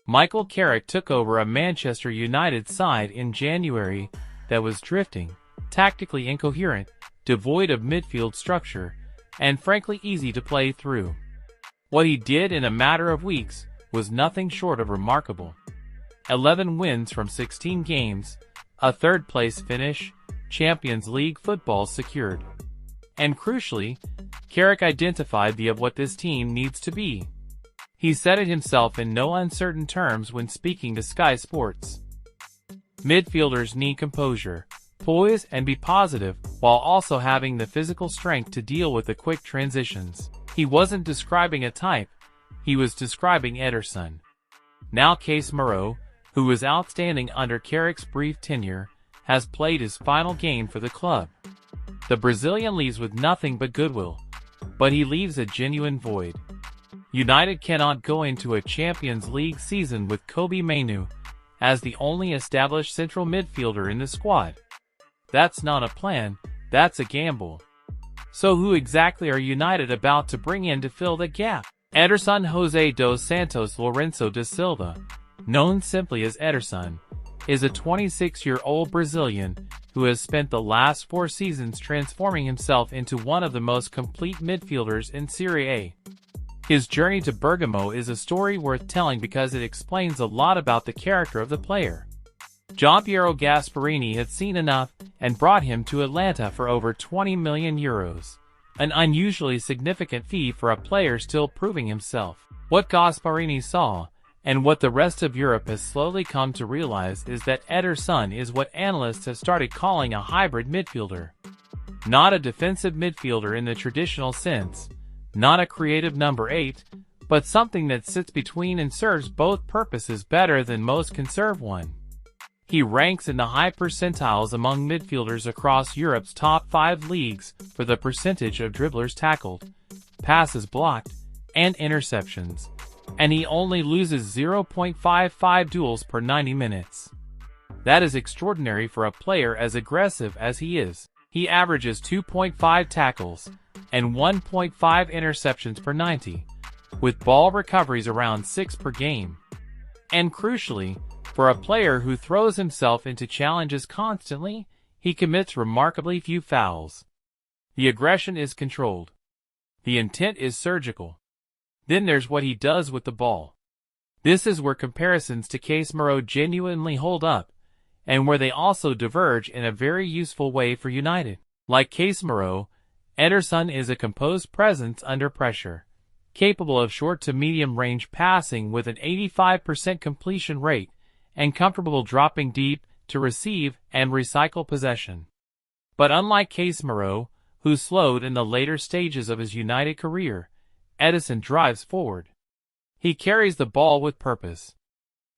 Michael Carrick took over a Manchester United side in January that was drifting, tactically incoherent, devoid of midfield structure, and frankly easy to play through. What he did in a matter of weeks was nothing short of remarkable. 11 wins from 16 games, a third-place finish, Champions League football secured. And crucially, Carrick identified what this team needs to be. He said it himself in no uncertain terms when speaking to Sky Sports. Midfielders need composure, poise, and be positive, while also having the physical strength to deal with the quick transitions. He wasn't describing a type, he was describing Éderson. Now Casemiro, who was outstanding under Carrick's brief tenure, has played his final game for the club. The Brazilian leaves with nothing but goodwill, but he leaves a genuine void. United cannot go into a Champions League season with Kobbie Mainoo as the only established central midfielder in the squad. That's not a plan, that's a gamble. So who exactly are United about to bring in to fill the gap? Éderson José dos Santos Lourenço da Silva, known simply as Éderson, is a 26-year-old Brazilian who has spent the last 4 seasons transforming himself into one of the most complete midfielders in Serie A. His journey to Bergamo is a story worth telling because it explains a lot about the character of the player. Giampiero Gasperini had seen enough and brought him to Atalanta for over €20 million, an unusually significant fee for a player still proving himself. What Gasperini saw, and what the rest of Europe has slowly come to realize, is that Éderson is what analysts have started calling a hybrid midfielder. Not a defensive midfielder in the traditional sense, not a creative number 8, but something that sits between and serves both purposes better than most can serve one. He ranks in the high percentiles among midfielders across Europe's top 5 leagues for the percentage of dribblers tackled, passes blocked, and interceptions, and he only loses 0.55 duels per 90 minutes. That is extraordinary for a player as aggressive as he is. He averages 2.5 tackles and 1.5 interceptions per 90, with ball recoveries around 6 per game. And crucially, for a player who throws himself into challenges constantly, he commits remarkably few fouls. The aggression is controlled. The intent is surgical. Then there's what he does with the ball. This is where comparisons to Casemiro genuinely hold up, and where they also diverge in a very useful way for United. Like Casemiro, Éderson is a composed presence under pressure, capable of short to medium range passing with an 85% completion rate, and comfortable dropping deep to receive and recycle possession. But unlike Casemiro, who slowed in the later stages of his United career, Éderson drives forward. He carries the ball with purpose.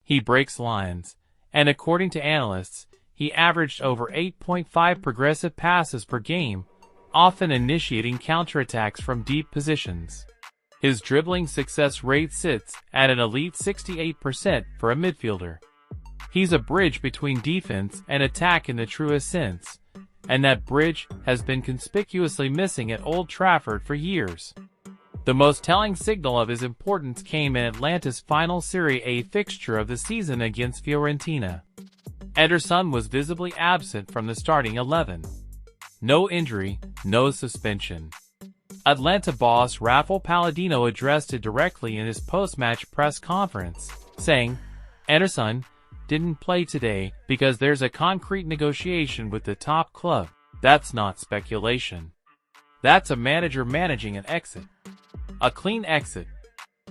He breaks lines, and according to analysts, he averaged over 8.5 progressive passes per game, often initiating counterattacks from deep positions. His dribbling success rate sits at an elite 68% for a midfielder. He's a bridge between defense and attack in the truest sense, and that bridge has been conspicuously missing at Old Trafford for years. The most telling signal of his importance came in Atalanta's final Serie A fixture of the season against Fiorentina. Éderson was visibly absent from the starting 11. No injury, no suspension. Atalanta boss Rafael Palladino addressed it directly in his post-match press conference, saying, "Éderson didn't play today because there's a concrete negotiation with the top club. That's not speculation. That's a manager managing an exit. A clean exit.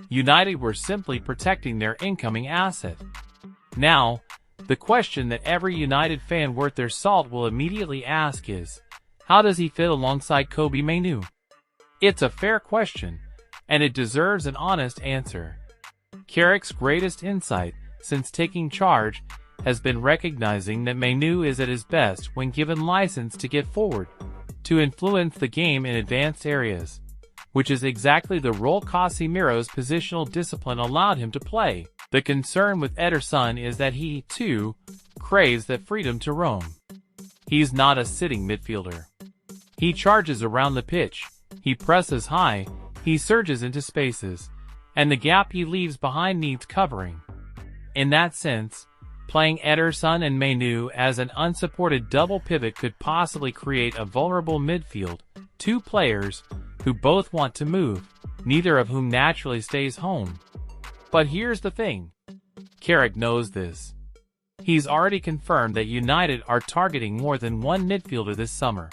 United were simply protecting their incoming asset." Now, the question that every United fan worth their salt will immediately ask is, how does he fit alongside Kobbie Mainoo? It's a fair question, and it deserves an honest answer. Carrick's greatest insight since taking charge has been recognizing that Mainoo is at his best when given license to get forward, to influence the game in advanced areas, which is exactly the role Casemiro's positional discipline allowed him to play. The concern with Éderson is that he, too, craves that freedom to roam. He's not a sitting midfielder. He charges around the pitch, he presses high, he surges into spaces, and the gap he leaves behind needs covering. In that sense, playing Éderson and Mainoo as an unsupported double pivot could possibly create a vulnerable midfield, two players who both want to move, neither of whom naturally stays home. But here's the thing. Carrick knows this. He's already confirmed that United are targeting more than one midfielder this summer.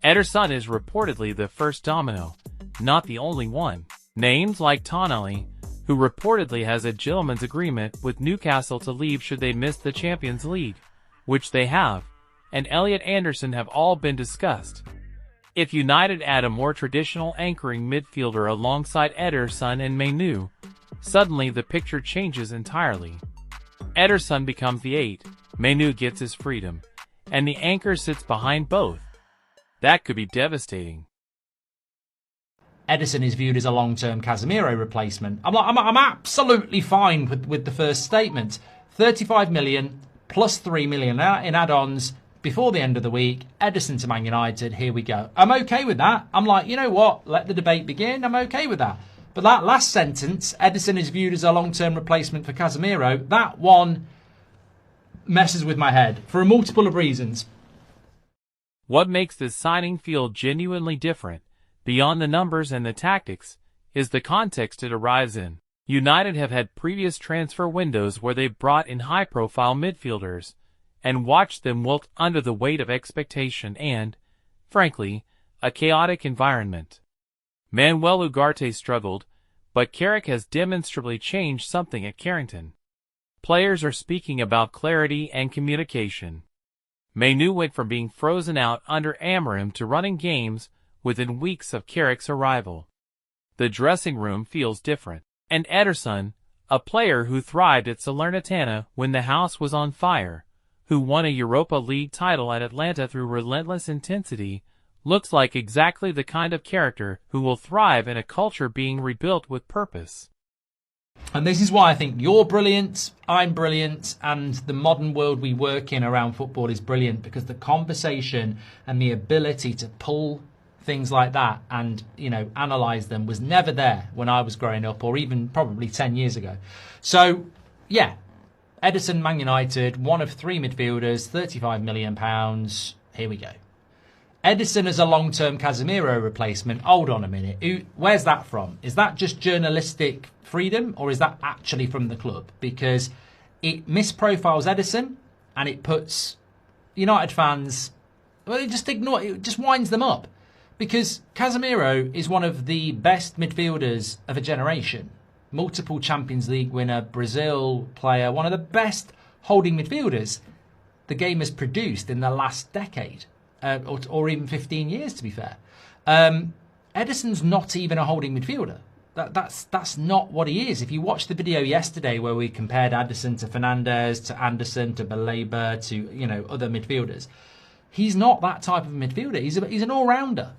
Éderson is reportedly the first domino, not the only one. Names like Tonali, who reportedly has a gentleman's agreement with Newcastle to leave should they miss the Champions League, which they have, and Elliot Anderson have all been discussed. If United add a more traditional anchoring midfielder alongside Éderson and Mainoo, suddenly the picture changes entirely. Éderson becomes the 8, Mainoo gets his freedom, and the anchor sits behind both. That could be devastating. Éderson is viewed as a long-term Casemiro replacement. I'm absolutely fine with the first statement. 35 million plus 3 million in add-ons before the end of the week. Éderson to Man United, here we go. I'm okay with that. I'm like, you know what? Let the debate begin. I'm okay with that. But that last sentence, Éderson is viewed as a long-term replacement for Casemiro, that one messes with my head for a multiple of reasons. What makes this signing feel genuinely different, beyond the numbers and the tactics, is the context it arrives in. United have had previous transfer windows where they've brought in high-profile midfielders and watched them wilt under the weight of expectation and, frankly, a chaotic environment. Manuel Ugarte struggled, but Carrick has demonstrably changed something at Carrington. Players are speaking about clarity and communication. Mainoo went from being frozen out under Amorim to running games within weeks of Carrick's arrival. The dressing room feels different. And Éderson, a player who thrived at Salernitana when the house was on fire, who won a Europa League title at Atalanta through relentless intensity, looks like exactly the kind of character who will thrive in a culture being rebuilt with purpose. And this is why I think you're brilliant, I'm brilliant, and the modern world we work in around football is brilliant, because the conversation and the ability to pull things like that and, you know, analyse them was never there when I was growing up, or even probably 10 years ago. So, yeah, Éderson, Man United, one of 3 midfielders, £35 million. Here we go. Éderson as a long-term Casemiro replacement. Hold on a minute. Where's that from? Is that just journalistic freedom, or is that actually from the club? Because it misprofiles Éderson and it puts United fans, well, it just winds them up. Because Casemiro is one of the best midfielders of a generation. Multiple Champions League winner, Brazil player, one of the best holding midfielders the game has produced in the last decade. Or even 15 years, to be fair. Éderson's not even a holding midfielder. That's not what he is. If you watched the video yesterday where we compared Éderson to Fernandes, to Anderson, to Baleba, to, you know, other midfielders, he's not that type of midfielder. He's an all-rounder.